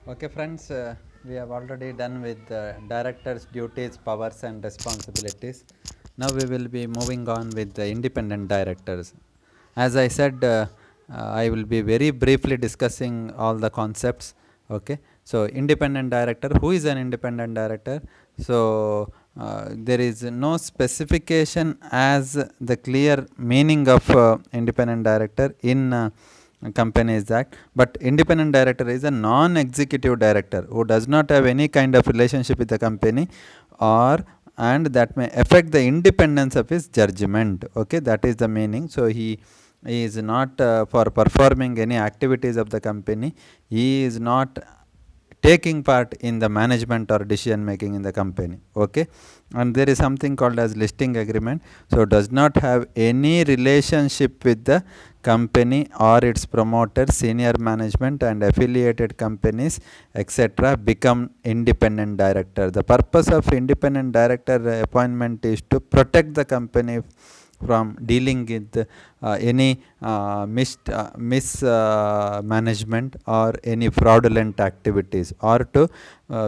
Okay, friends, we have already done with the director's duties, powers, and responsibilities. Now we will be moving on with the independent directors. As I said, I will be very briefly discussing all the concepts. Okay, so independent director. Who is an independent director? So there is no specification as the clear meaning of independent director in Companies Act, but independent director is a non-executive director who does not have any kind of relationship with the company or and that may affect the independence of his judgment. Okay, that is the meaning. So he is not for performing any activities of the company. He is not taking part in the management or decision making in the company. Okay, and there is something called as listing agreement. So does not have any relationship with the company or its promoters, senior management and affiliated companies, etc., become independent director. The purpose of independent director appointment is to protect the company from dealing with any mismanagement or any fraudulent activities, or to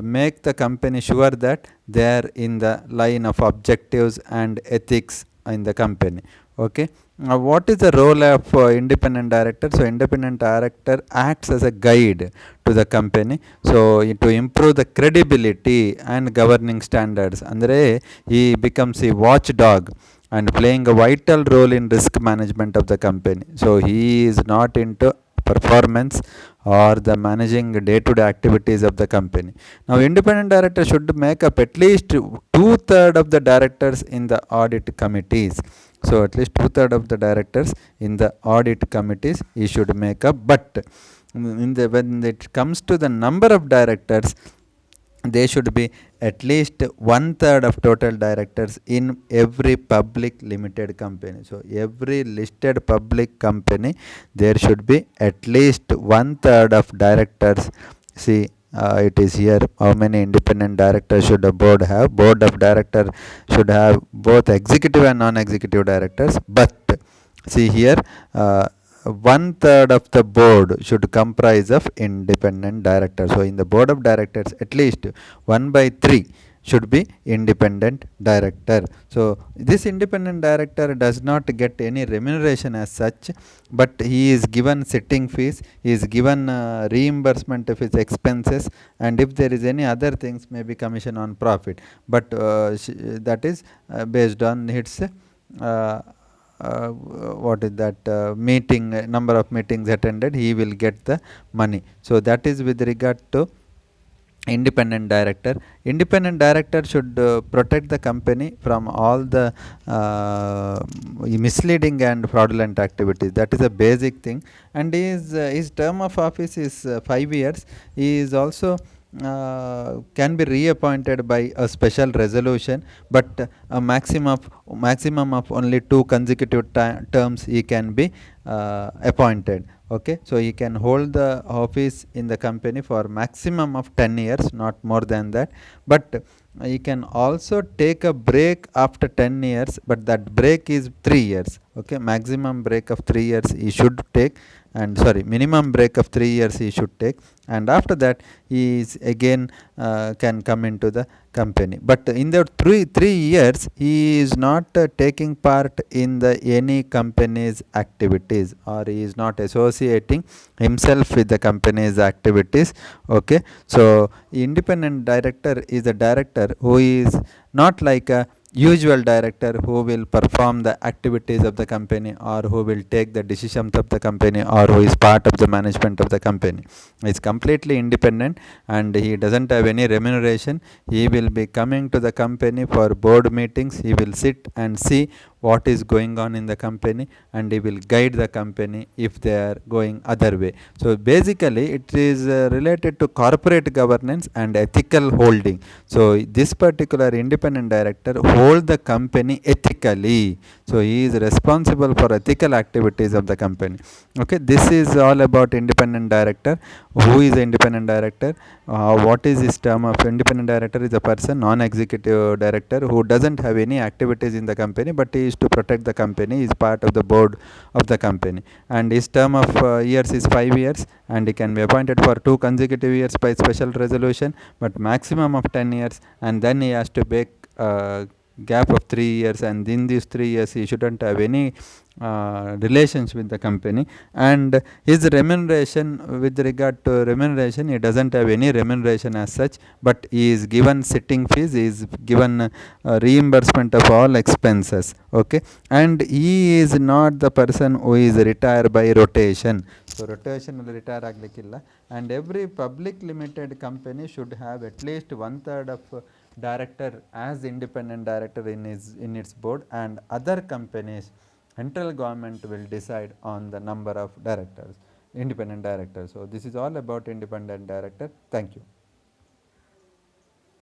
make the company sure that they are in the line of objectives and ethics in the company. Okay, what is the role of independent director? So independent director acts as a guide to the company, so to improve the credibility and governing standards. Andre he becomes a watchdog and playing a vital role in risk management of the company. So he is not into performance or the managing day-to-day activities of the company. Now independent director should make up at least two-thirds of the directors in the audit committees. So at least two-thirds of the directors in the audit committees he should make up. But when it comes to the number of directors, they should be at least one third of total directors in every public limited company. So every listed public company there should be at least one third of directors. See, it is here how many independent directors should a board have. Board of director should have both executive and non-executive directors, but see here, one third of the board should comprise of independent directors. So in the board of directors at least 1 by 3 should be independent director. So this independent director does not get any remuneration as such, but he is given sitting fees, he is given reimbursement of his expenses, and if there is any other things, maybe commission on profit, but that is based on its what is that meeting, number of meetings attended, he will get the money. So that is with regard to independent director. Independent director should protect the company from all the misleading and fraudulent activities. That is a basic thing, and his term of office is 5 years. He is also can be reappointed by a special resolution, but a maximum of only 2 consecutive terms he can be appointed. Okay, so he can hold the office in the company for maximum of 10 years, not more than that, but he can also take a break after 10 years, but that break is 3 years. Okay, maximum break of 3 years he should take, and sorry, minimum break of 3 years he should take, and after that he is again can come into the company. But in the 3 years he is not taking part in the any company's activities, or he is not associating himself with the company's activities. Okay, so independent director is a director who is not like a usual director who will perform the activities of the company, or who will take the decisions of the company, or who is part of the management of the company. He is completely independent and he doesn't have any remuneration. He will be coming to the company for board meetings. He will sit and see what is going on in the company, and he will guide the company if they are going other way. So basically it is related to corporate governance and ethical holding. So this particular independent director hold the company ethically. So he is responsible for ethical activities of the company. Okay, this is all about independent director. Who is the independent director? What is his term of independent director? Is a person, non-executive director, who doesn't have any activities in the company, but he is to protect the company. He is part of the board of the company, and his term of years is 5 years, and he can be appointed for 2 consecutive years by special resolution, but maximum of 10 years, and then he has to make gap of 3 years, and in these 3 years he shouldn't have any relations with the company. And his remuneration, with regard to remuneration, he doesn't have any remuneration as such, but he is given sitting fees, he is given reimbursement of all expenses. Okay, and he is not the person who is retired by rotation. So rotation retire aglikilla, and every public limited company should have at least 1/3 of director as independent director in its board, and other companies central government will decide on the number of directors, independent directors. So this is all about independent director. Thank you.